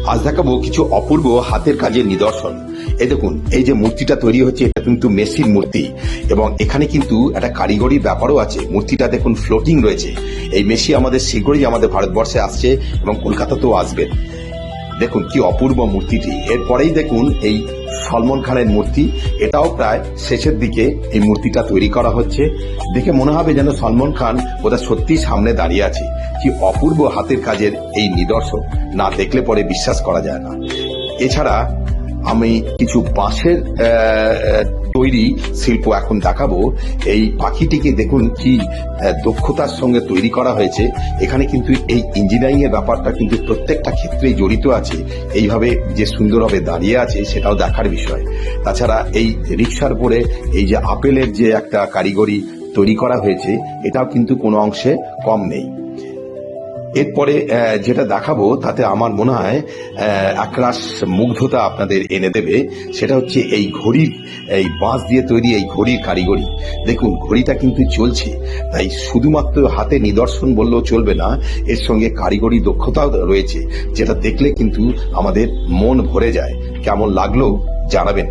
আজ দেখাবো কিছু অপূর্ব হাতের কাজের নিদর্শন। এই দেখুন, এই যে মূর্তিটা তৈরি হচ্ছে এটা কিন্তু মেসির মূর্তি এবং এখানে কিন্তু একটা কারিগরির ব্যাপারও আছে। মূর্তিটা দেখুন ফ্লোটিং রয়েছে। এই মেসি আমাদের শীঘ্রই আমাদের ভারতবর্ষে আসছে এবং কলকাতাতেও আসবেন। দেখুন কি অপূর্ব মূর্তিটি। এরপরেই দেখুন এই সলমন খানের মূর্তি, এটাও প্রায় শেষের দিকে এই মূর্তিটা তৈরি করা হচ্ছে। দেখে মনে হবে যেন সলমন খান ওটা সত্যি সামনে দাঁড়িয়ে আছে। কি অপূর্ব হাতের কাজের এই নিদর্শন, না দেখলে পরে বিশ্বাস করা যায় না। এছাড়া আমি কিছু বাঁশের তৈরি শিল্প এখন দেখাবো। এই পাখিটিকে দেখুন কি দক্ষতার সঙ্গে তৈরি করা হয়েছে। এখানে কিন্তু এই ইঞ্জিনিয়ারিং এর ব্যাপারটা কিন্তু প্রত্যেকটা ক্ষেত্রেই জড়িত আছে। এইভাবে যে সুন্দরভাবে দাঁড়িয়ে আছে সেটাও দেখার বিষয়। তাছাড়া এই রিক্সার উপরে এই যে আপেলের যে একটা কারিগরি তৈরি করা হয়েছে, এটাও কিন্তু কোনো অংশে কম নেই। এরপরে যেটা দেখাবো তাতে আমার মনে হয় একরাশ মুগ্ধতা আপনাদের এনে দেবে। সেটা হচ্ছে এই ঘড়ির, এই বাঁশ দিয়ে তৈরি এই ঘড়ির কারিগরি। দেখুন ঘড়িটা কিন্তু চলছে, তাই শুধুমাত্র হাতে নিদর্শন বললেও চলবে না, এর সঙ্গে কারিগরি দক্ষতাও রয়েছে, যেটা দেখলে কিন্তু আমাদের মন ভরে যায়। কেমন লাগলো জানাবেন।